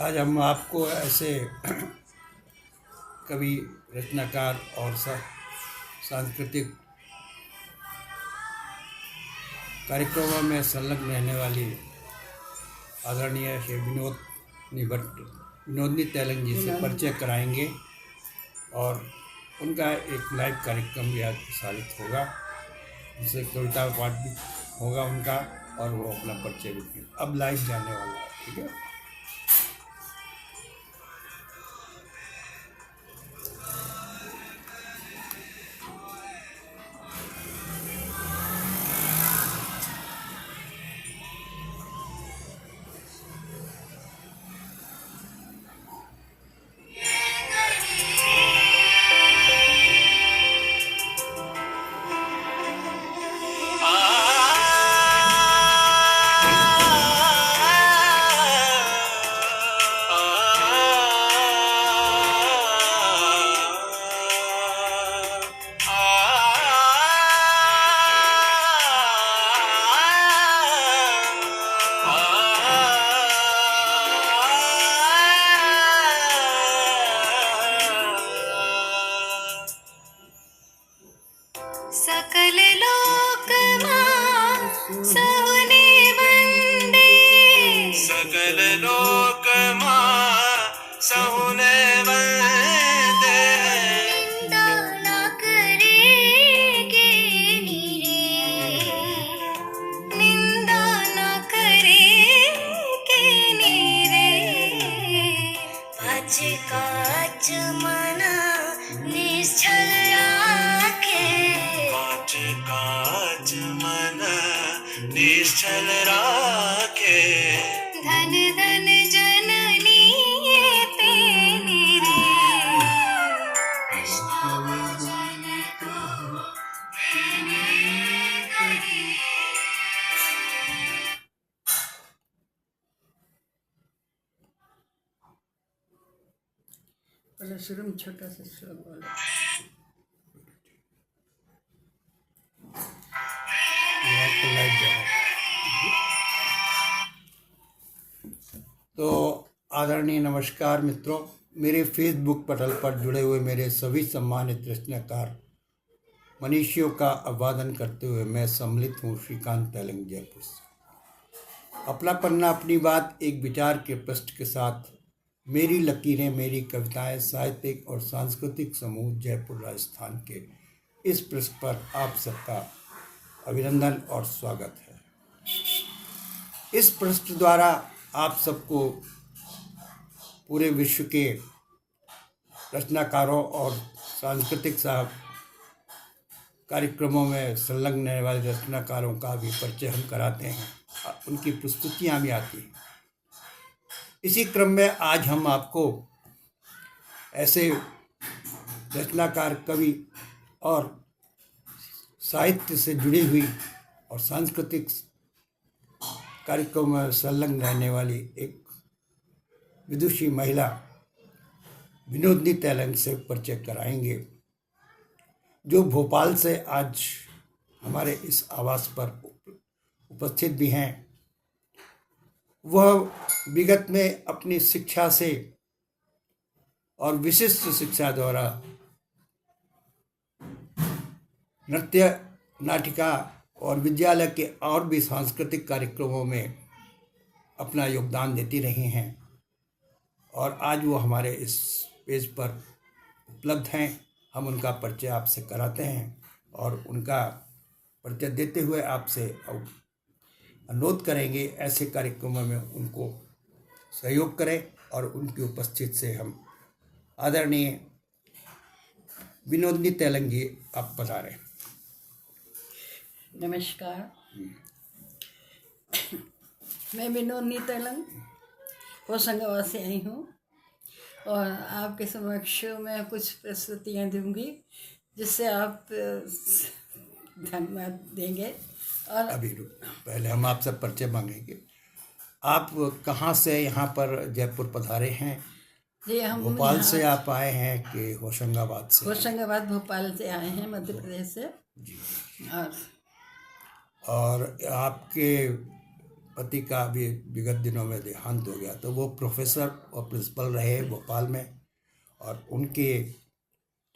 आज हम आपको ऐसे कवि, रचनाकार और सांस्कृतिक कार्यक्रमों में संलग्न रहने वाली आदरणीय श्री विनोदनी तेलंग जी से परिचय कराएंगे और उनका एक लाइव कार्यक्रम भी आज प्रसारित होगा, जिससे कविता पाठ भी होगा उनका और वो अपना परिचय भी अब लाइव जाने वाला है। ठीक है। सकल लोकमा सहुने वंदे, सकल लोकमा सहुने वंदे, निंदा न करेगे नीरे, निंदा न करेगे नीरे, पाँच काज मना निश्चल राखे, पाँच काज मन निश्चल राखे, धन धन जननी तेने रे, पहले शुरू में छोटा सा श्लोक बोलो। ये आपको लाइव जाना। तो आदरणीय नमस्कार मित्रों, मेरे फेसबुक पटल पर जुड़े हुए मेरे सभी सम्मानित रचनाकार मनीषियों का अभिवादन करते हुए मैं सम्मिलित हूँ श्रीकांत तेलंग जयपुर से। अपना पन्ना अपनी बात एक विचार के पृष्ठ के साथ मेरी लकीरें मेरी कविताएं साहित्यिक और सांस्कृतिक समूह जयपुर राजस्थान के इस पृष्ठ पर आप सबका अभिनंदन और स्वागत है। इस पृष्ठ द्वारा आप सबको पूरे विश्व के रचनाकारों और सांस्कृतिक कार्यक्रमों में संलग्न रहने वाले रचनाकारों का भी परिचय हम कराते हैं, उनकी प्रस्तुतियाँ भी आती हैं। इसी क्रम में आज हम आपको ऐसे रचनाकार, कवि और साहित्य से जुड़ी हुई और सांस्कृतिक कार्यक्रमों में संलग्न रहने वाली एक विदुषी महिला विनोदनी तेलंग से परिचय कराएंगे, जो भोपाल से आज हमारे इस आवास पर उपस्थित भी हैं। वह विगत में अपनी शिक्षा से और विशिष्ट शिक्षा द्वारा नृत्य, नाटिका और विद्यालय के और भी सांस्कृतिक कार्यक्रमों में अपना योगदान देती रही हैं और आज वो हमारे इस पेज पर उपलब्ध हैं। हम उनका परिचय आपसे कराते हैं और उनका परिचय देते हुए आपसे अनुरोध करेंगे ऐसे कार्यक्रमों में उनको सहयोग करें और उनकी उपस्थिति से हम आदरणीय विनोदनी तेलंग जी आप पधारें। नमस्कार, मैं विनोदनी तेलंग होशंगाबाद से आई हूँ और आपके समक्ष मैं कुछ प्रस्तुतियाँ दूंगी जिससे आप धन्यवाद देंगे। और अभी पहले हम आपसे परिचय मांगेंगे। आप कहाँ से यहाँ पर जयपुर पधारे हैं? जी, हम भोपाल से आप आए हैं कि होशंगाबाद से? होशंगाबाद भोपाल से आए हैं, मध्य प्रदेश से। जी। और और आपके पति का भी विगत दिनों में देहांत हो गया। तो वो प्रोफेसर और प्रिंसिपल रहे भोपाल में, और उनके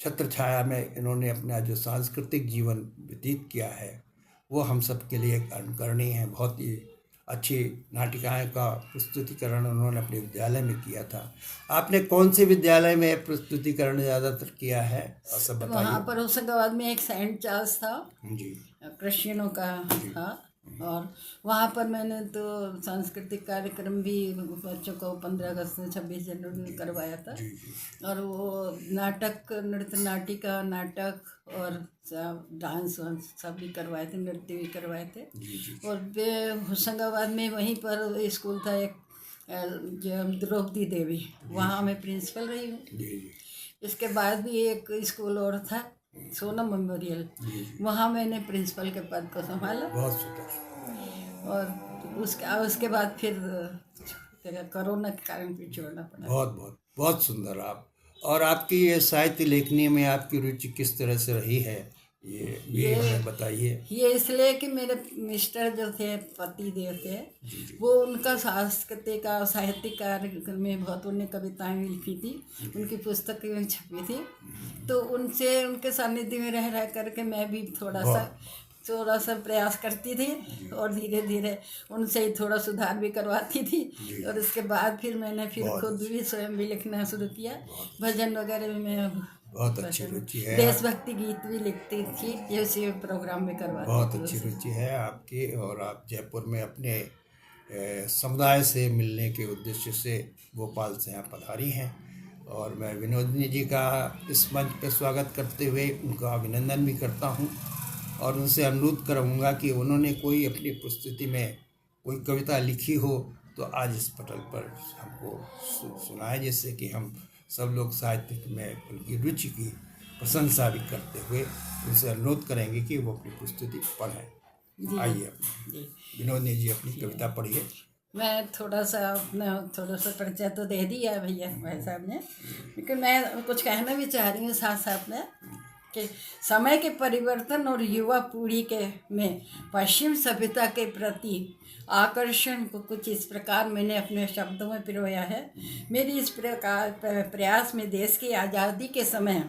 छत्र छाया में इन्होंने अपना जो सांस्कृतिक जीवन व्यतीत किया है वो हम सब के लिए अनुकरणीय है। बहुत ही अच्छी नाटिकाएं का प्रस्तुतिकरण उन्होंने अपने विद्यालय में किया था। आपने कौन से विद्यालय में प्रस्तुतिकरण ज़्यादातर किया है, और सब बताइए। वहाँ पर होशंगाबाद में एक सेंट चार्ल्स था, जी क्रिश्चियनों का था, और वहाँ पर मैंने तो सांस्कृतिक कार्यक्रम भी बच्चों को 15 अगस्त में 26 जनवरी में करवाया था। जी जी और वो नाटक, नृत्य नाटिका, नाटक और सब डांस वांस सब भी करवाए थे, नृत्य भी करवाए थे। जी जी और वे होशंगाबाद में वहीं पर स्कूल था एक, जो द्रौपदी देवी, वहाँ मैं प्रिंसिपल रही हूँ। जी जी इसके बाद भी एक स्कूल और था, सोनम मेमोरियल, वहाँ मैंने प्रिंसिपल के पद को संभाला। बहुत सुंदर। और उसके बाद फिर कोरोना के कारण फिर छोड़ना पड़ा। बहुत सुंदर। आप और आपकी ये साहित्य लेखनी में आपकी रुचि किस तरह से रही है, ये हमें बताइए। ये इसलिए कि मेरे मिस्टर जो थे, पति देव थे, वो उनका सांस्कृतिक और साहित्यिक कार्य में बहुत, उन्हें कविताएं लिखी थी, उनकी पुस्तकें छपी थी। तो उनसे, उनके सानिध्य में रह करके मैं भी थोड़ा सा प्रयास करती थी, और धीरे धीरे उनसे ही थोड़ा सुधार भी करवाती थी। और उसके बाद फिर मैंने खुद भी स्वयं भी लिखना शुरू किया। भजन वगैरह में मैं बहुत अच्छी रुचि है। देशभक्ति गीत भी लिखती थी, जैसे प्रोग्राम में करवाती थी। बहुत अच्छी रुचि है आपकी। और आप जयपुर में अपने समुदाय से मिलने के उद्देश्य से भोपाल से यहाँ पधारी हैं, और मैं विनोदिनी जी का इस मंच पर स्वागत करते हुए उनका अभिनंदन भी करता हूँ, और उनसे अनुरोध करूँगा कि उन्होंने कोई अपनी प्रस्तुति में कोई कविता लिखी हो तो आज इस पटल पर हमको सुनाए, जिससे कि हम सब लोग साहित्य में उनकी रुचि की प्रशंसा भी करते हुए उनसे अनुरोध करेंगे कि वो अपनी प्रस्तुति पढ़ें। आइए विनोदिनी जी, अपनी कविता पढ़िए। मैं थोड़ा सा परिचय तो दे दिया है भैया भाई साहब ने, लेकिन मैं कुछ कहना भी चाह रही हूँ साथ साथ में कि समय के परिवर्तन और युवा पीढ़ी के में पश्चिम सभ्यता के प्रति आकर्षण को कुछ इस प्रकार मैंने अपने शब्दों में पिरोया है। मेरी इस प्रकार प्रयास में देश की आज़ादी के समय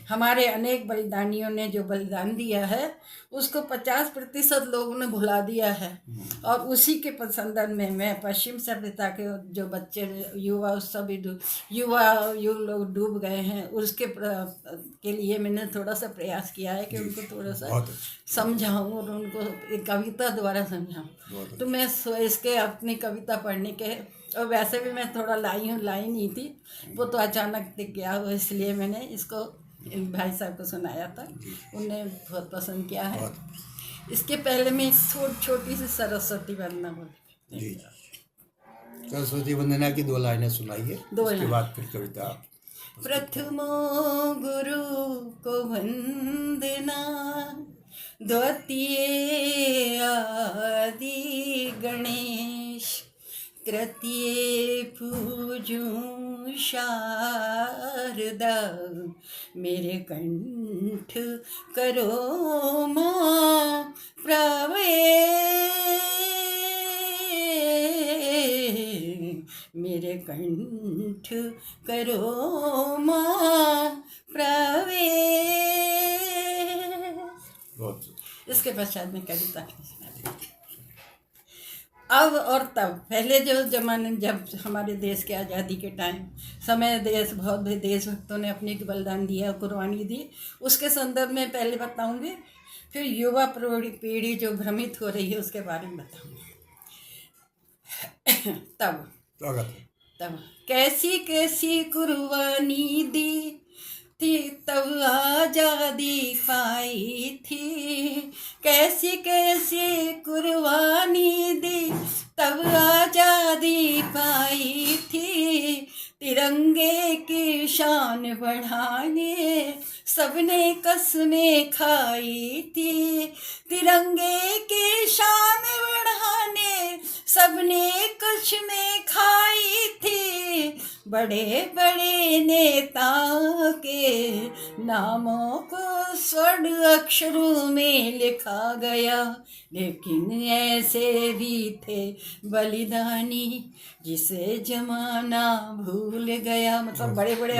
हमारे अनेक बलिदानियों ने जो बलिदान दिया है उसको 50% लोगों ने भुला दिया है, और उसी के संदर्भ में मैं पश्चिम सभ्यता के जो बच्चे युवा सभी लोग डूब गए हैं उसके के लिए मैंने थोड़ा सा प्रयास किया है कि उनको थोड़ा सा समझाऊं और उनको एक कविता द्वारा समझाऊं। तो मैं इसके अपनी कविता पढ़ने के, और वैसे भी मैं थोड़ा लाई नहीं थी, वो तो अचानक दिख गया हो, इसलिए मैंने इसको भाई साहब को सुनाया था, उन्हें बहुत पसंद किया है। इसके पहले मैं छोटी सी सरस्वती वंदना बोली। जी, सरस्वती वंदना की 2 लाइनें सुनाइए, उसके बाद फिर कविता। प्रथमो गुरु को वंदना, द्वितीय आदि गणेश, तृतीय पूजूं शारदा, मेरे कंठ करो मां प्रवेश, मेरे कंठ करो मां प्रवेश। इसके पश्चात में कविता अब और तब, पहले जो जमाने में जब हमारे देश के आज़ादी के टाइम समय बहुत देशभक्तों ने अपने बलिदान दिया, कुर्बानी दी, उसके संदर्भ में पहले बताऊंगी। फिर युवा पीढ़ी जो भ्रमित हो रही है उसके बारे में बताऊंगी। तब कैसी कैसी कुर्बानी दी थी, तब आज़ादी पाई थी, कैसी कैसी कुर्बानी दी, तब आज़ादी पाई थी, तिरंगे की शान बढ़ाने सबने कसमें खाई थी, तिरंगे की शान बढ़ाने सबने कसमें खाई थी, बड़े बड़े नेताओं के नामों को स्वर्ण अक्षरों में लिखा गया, लेकिन ऐसे भी थे बलिदानी जिसे जमाना भूल गया। मतलब बड़े बड़े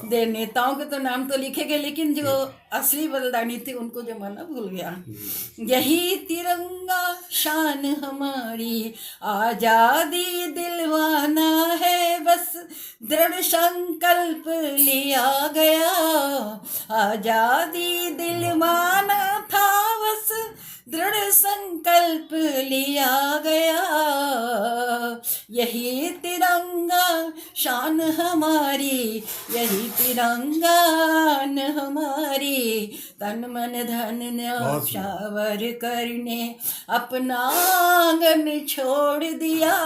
दे नेताओं के तो नाम तो लिखे गए, लेकिन जो असली बलिदानी थे उनको जमाना भूल गया। यही तिरंगा शान हमारी, आजादी दिलवाना है बस, दृढ़ संकल्प लिया गया। आजादी दिलवाना था बस, दृढ़ संकल्प लिया गया। यही तिरंगा शान हमारी, यही तिरंगान हमारी, तन मन धन न्यौछावर करने अपना आंगन छोड़ दिया।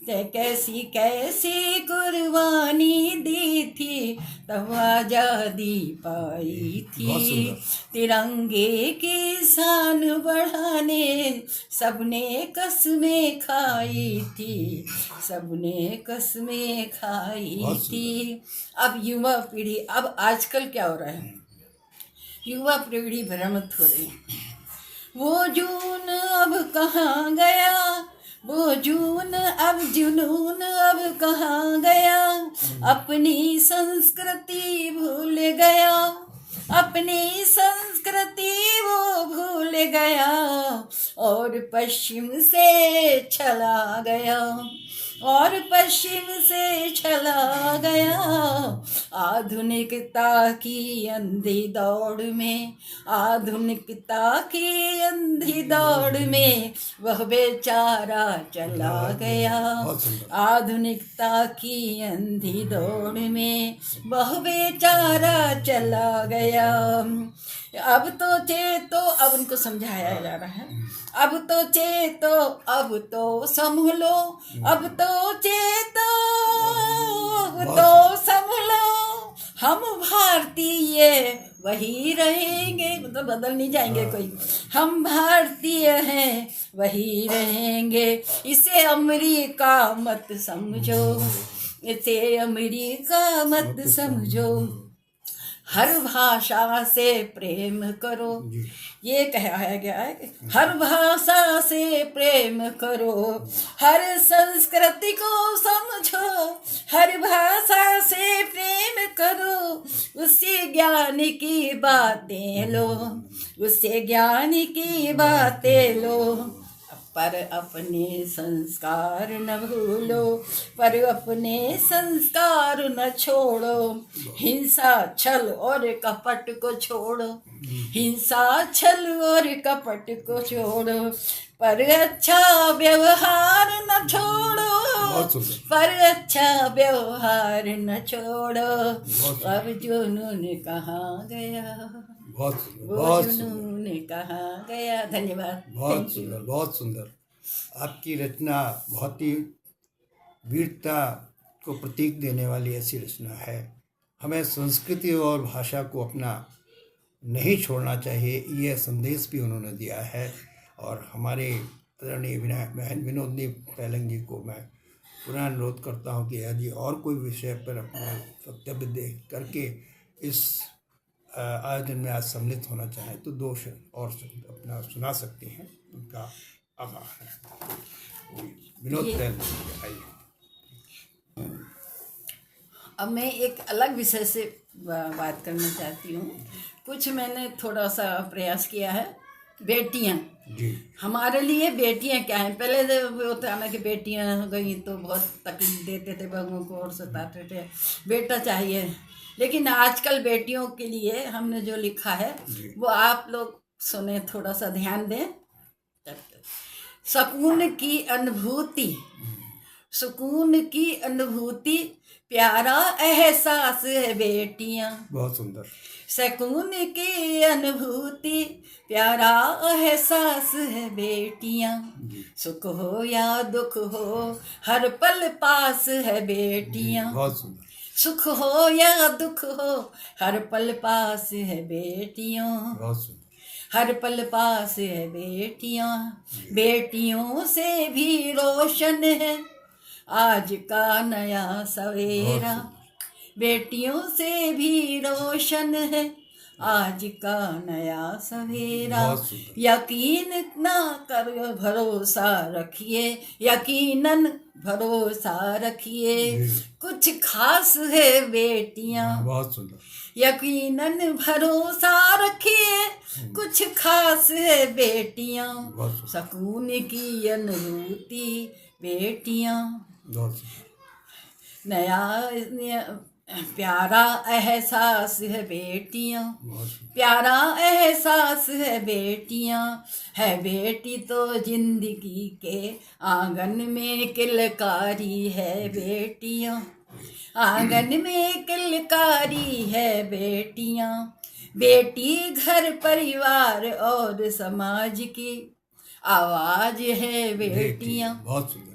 ते कैसी कैसी कुर्बानी दी थी, तब आजादी पाई थी। तिरंगे की शान बढ़ाने सबने कसमें खाई थी, सबने कसमें खाई थी। अब युवा पीढ़ी, अब आजकल क्या हो रहा है, युवा पीढ़ी भ्रमित हो रही है। वो जून अब कहाँ गया, वो जून अब जुनून अब कहाँ गया, अपनी संस्कृति भूल गया, अपनी संस्कृति वो भूल गया, और पश्चिम से चला गया, और पश्चिम से चला गया। आधुनिकता की अंधी दौड़ में, आधुनिकता की अंधी दौड़ में वह बेचारा चला गया। आधुनिकता की अंधी दौड़ में वह बेचारा चला गया। अब तो चेतो, अब उनको समझाया जा रहा है, अब तो चेतो, अब तो संभलो, अब तो चेतो, अब तो संभलो, हम भारतीय वही रहेंगे, मतलब बदल नहीं जाएंगे कोई, हम भारतीय हैं वही रहेंगे। इसे अमेरिका मत समझो, इसे अमेरिका मत समझो, हर भाषा से प्रेम करो। ये कहा गया है कि हर भाषा से प्रेम करो, हर संस्कृति को समझो, हर भाषा से प्रेम करो, उससे ज्ञान की बातें लो, उससे ज्ञान की बातें लो। पर अपने संस्कार न भूलो, पर अपने संस्कार न छोड़ो, हिंसा छल और कपट को छोड़ो, हिंसा छल और कपट को छोड़ो, पर अच्छा व्यवहार न छोड़ो, पर अच्छा व्यवहार न छोड़ो। अब जुनून कहाँ गया, वो जुनून कहाँ गया। धन्यवाद। बहुत सुंदर, बहुत सुंदर। आपकी रचना बहुत ही वीरता को प्रतीक देने वाली ऐसी रचना है। हमें संस्कृति और भाषा को अपना नहीं छोड़ना चाहिए, यह संदेश भी उन्होंने दिया है। और हमारे आदरणीय बहन विनोदनी तेलंग जी को मैं पुनः अनुरोध करता हूँ कि यदि और कोई विषय पर अपना वक्तव्य दे करके इस आयोजन में आज सम्मिलित होना चाहें तो 2 शब्द और अपना सुना सकती हैं। उनका आभार है। विनोद तेलंग जी, आइए। अब मैं एक अलग विषय से बात करना चाहती हूँ। कुछ मैंने थोड़ा सा प्रयास किया है। बेटियाँ जी, हमारे लिए बेटियाँ क्या हैं। पहले तो होता है ना कि बेटियाँ गई तो बहुत तकलीफ देते थे बहुओं को और सताते थे, बेटा चाहिए। लेकिन आजकल बेटियों के लिए हमने जो लिखा है वो आप लोग सुने, थोड़ा सा ध्यान दें। सुकून की अनुभूति, सुकून की अनुभूति, प्यारा एहसास है बेटियां। बहुत सुंदर। सुकून की अनुभूति, प्यारा एहसास है बेटियां। सुख हो या दुख हो, हर पल पास है बेटियां। बहुत सुंदर। सुख हो या दुख हो, हर पल पास है बेटियों। बहुत सुंदर। हर पल पास है बेटियां। बेटियों से भी रोशन है आज का नया सवेरा बेटियों से भी रोशन है, आज का नया सवेरा। बहुत सुंदर। यकीन ना कर भरोसा रखिए, यकीनन भरोसा रखिए, कुछ खास है बेटियां। बहुत सुंदर। यकीनन भरोसा रखिए, कुछ खास है बेटियां, बहुत सुंदर। सकून की अनुभूति बेटियां। बहुत सुंदर। नया प्यारा एहसास है बेटियां, बहुत सुंदर। प्यारा एहसास है बेटियां, है बेटी तो जिंदगी के आंगन में किलकारी है बेटियां, आंगन में किलकारी है बेटियां। बेटी घर परिवार और समाज की आवाज है बेटियां, बहुत सुंदर।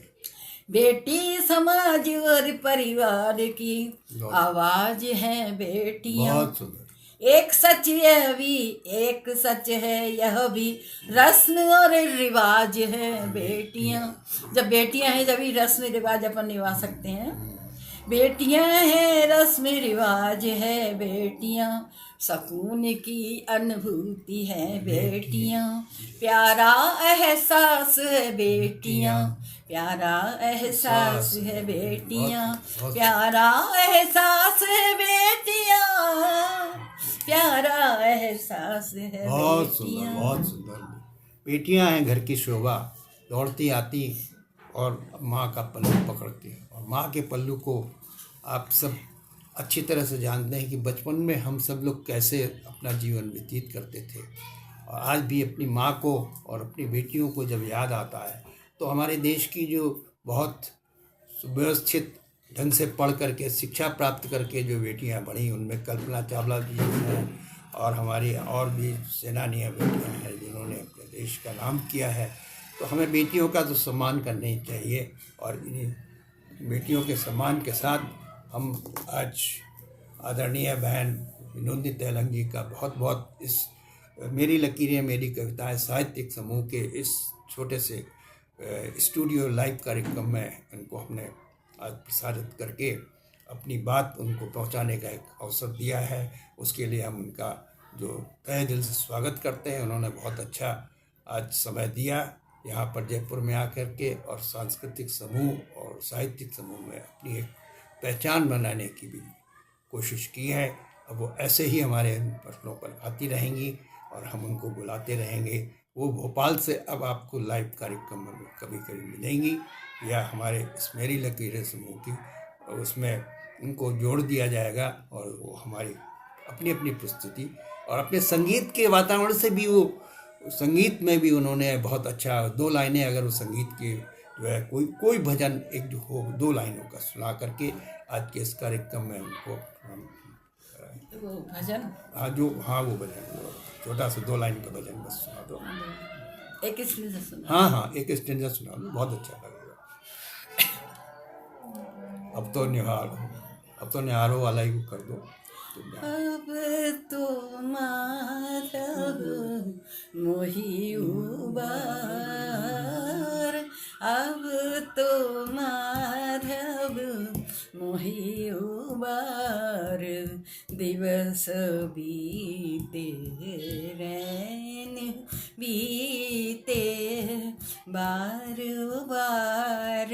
बेटी समाज और परिवार की बहुत आवाज है बेटियां। बहुत सुंदर। एक सच यह भी, एक सच है यह भी, रस्म और रिवाज है बेटियां। जब बेटियां हैं जब ही रस्म रिवाज अपन निभा सकते हैं। बेटियां हैं रस्म रिवाज है बेटियां, सकून की अनुभूति है बेटियां, प्यारा एहसास है बेटियां, प्यारा एहसास है बेटियां, प्यारा एहसास है बेटियां, प्यारा एहसास है बहुत सुंदर। बेटियां। बहुत सुंदर। बेटियां हैं घर की शोभा, दौड़ती आती और माँ का पल्लू पकड़ती है। और माँ के पल्लू को आप सब अच्छी तरह से जानते हैं कि बचपन में हम सब लोग कैसे अपना जीवन व्यतीत करते थे। और आज भी अपनी माँ को और अपनी बेटियों को जब याद आता है तो हमारे देश की जो बहुत सुव्यवस्थित ढंग से पढ़ करके शिक्षा प्राप्त करके जो बेटियां बढ़ी, उनमें कल्पना चावला जी हैं और हमारी और भी सेनानियां बेटियां हैं जिन्होंने अपने देश का नाम किया है। तो हमें बेटियों का तो सम्मान करना ही चाहिए। और इन्हीं बेटियों के सम्मान के साथ हम आज आदरणीय बहन विनोदी तेलंग जी का बहुत बहुत इस मेरी लकीरें मेरी कविताएं साहित्यिक समूह के इस छोटे से स्टूडियो लाइव कार्यक्रम में इनको हमने आज प्रसारित करके अपनी बात उनको पहुंचाने का एक अवसर दिया है। उसके लिए हम उनका जो तहे दिल से स्वागत करते हैं। उन्होंने बहुत अच्छा आज समय दिया यहाँ पर जयपुर में आकर के, और सांस्कृतिक समूह और साहित्यिक समूह में अपनी एक पहचान बनाने की भी कोशिश की है। अब वो ऐसे ही हमारे प्रश्नों पर आती रहेंगी और हम उनको बुलाते रहेंगे। वो भोपाल से अब आपको लाइव कार्यक्रम में कभी कभी मिलेंगी, या हमारे इस मेरी लकीरें समूह की उसमें उनको जोड़ दिया जाएगा और वो हमारी अपनी अपनी प्रस्तुति और अपने संगीत के वातावरण से भी, वो संगीत में भी उन्होंने बहुत अच्छा 2 लाइनें अगर वो संगीत के जो है कोई भजन एक जो हो 2 लाइनों का सुना करके आज के इस कार्यक्रम में उनको वो भजन वो भजन छोटा सा 2 लाइन का भजन बस सुना दो। एक इसलिए से सुना। हाँ एक स्टेंजा सुना दो, बहुत अच्छा लगेगा। अब तो निहारो वाला ही कर दो। अब तो माधव मोही उबार, अब तो माधव मोही उबार, दिवस बीते रैन बीते, बार बार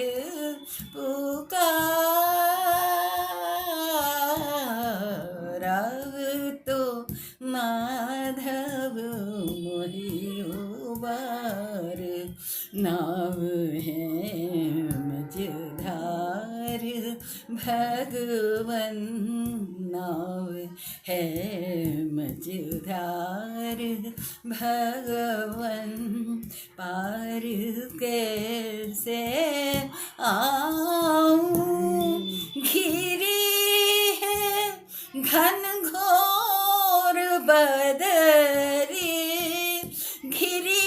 पुकार, अब तो माधव मोही उबार, नाव है मझधार भगवन, नाव है मझधार भगवन, पार कैसे आऊं, घिरी है घन घोर बदरी, घिरी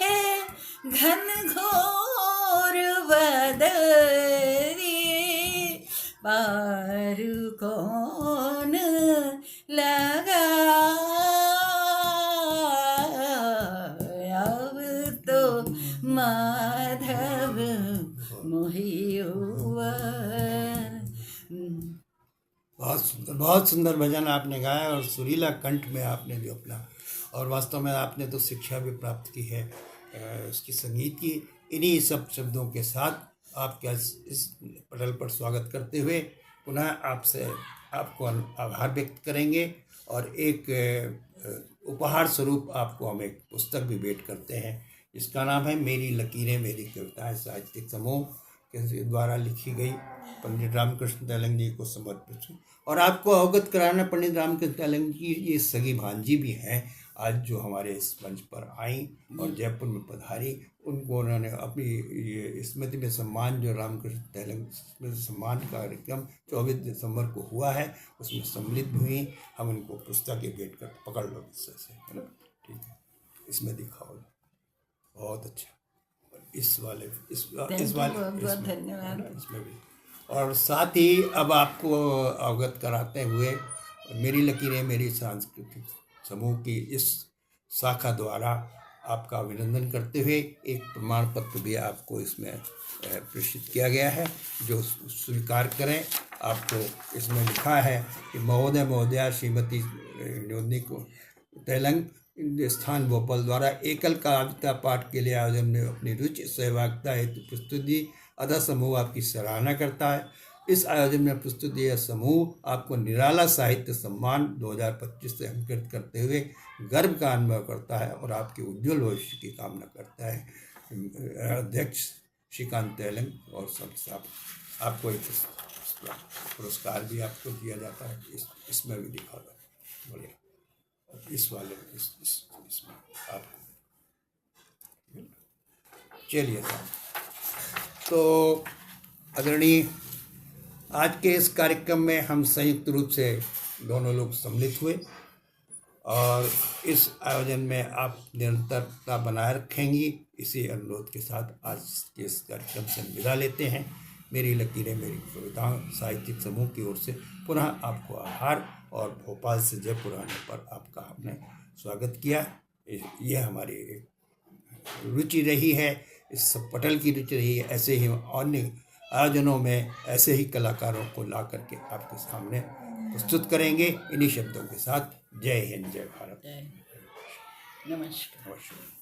है घन घोर बदरी, पार कौन लगा, अब तो माधव मोही जियोवर। बहुत सुंदर भजन आपने गाया और सुरीला कंठ में आपने जो अपना, और वास्तव में आपने तो शिक्षा भी प्राप्त की है उसकी संगीत की। इन्हीं सब शब्दों के साथ आपका इस पटल पर स्वागत करते हुए पुनः आपको आभार व्यक्त करेंगे और एक उपहार स्वरूप आपको हम एक पुस्तक भी भेंट करते हैं जिसका नाम है मेरी लकीरें मेरी कविताएं, साहित्यिक समूह के द्वारा लिखी गई, पंडित रामकृष्ण तैलंग जी को समर्पित। और आपको अवगत कराना, पंडित रामकृष्ण तैलंग जी ये सगी भांजी भी हैं आज जो हमारे इस मंच पर आई और जयपुर में पधारी। उनको उन्होंने अपनी ये स्मृति में सम्मान, जो रामकृष्ण तैलंग स्मृति सम्मान कार्यक्रम 24 दिसंबर को हुआ है उसमें सम्मिलित भी हुई। हम उनको पुस्तकें भेंट कर, पकड़ लो इससे, है ना, ठीक है, इसमें दिखाओ, बहुत अच्छा। इस वाले बहुत धन्यवाद। इसमें भी, और साथ ही अब आपको अवगत कराते हुए मेरी लकीरें मेरी सांस्कृतिक समूह की इस शाखा द्वारा आपका अभिनंदन करते हुए एक प्रमाण पत्र भी आपको इसमें प्रेषित किया गया है जो स्वीकार करें। आपको इसमें लिखा है कि महोदय महोदया श्रीमती नियोदिनी को तैलंग स्थान भोपाल द्वारा एकल काव्यता पाठ के लिए आयोजन में अपनी रुचि सहभागिता हेतु प्रस्तुत दी। अतः समूह आपकी सराहना करता है। इस आयोजन में प्रस्तुत यह समूह आपको निराला साहित्य सम्मान 2025 से अलंकृत करते हुए गर्व का अनुभव करता है और आपके उज्जवल भविष्य की कामना करता है। अध्यक्ष श्रीकांत तैलंग और सब साहब, आपको एक पुरस्कार भी आपको दिया जाता है, इसमें भी दिखा था, बढ़िया। इस वाले इसमें आपको चलिए साहब। तो आदरणीय, आज के इस कार्यक्रम में हम संयुक्त रूप से दोनों लोग सम्मिलित हुए और इस आयोजन में आप निरंतरता बनाए रखेंगी, इसी अनुरोध के साथ आज के इस कार्यक्रम से विदा लेते हैं। मेरी लकीरें मेरी कविताएं साहित्यिक समूह की ओर से पुनः आपको आभार और भोपाल से जयपुर आने पर आपका हमने स्वागत किया। यह हमारी रुचि रही है, इस पटल की रुचि रही है। ऐसे ही अन्य आयोजनों में ऐसे ही कलाकारों को ला करके आपके सामने प्रस्तुत करेंगे। इन्हीं शब्दों के साथ जय हिंद, जय भारत, नमस्कार।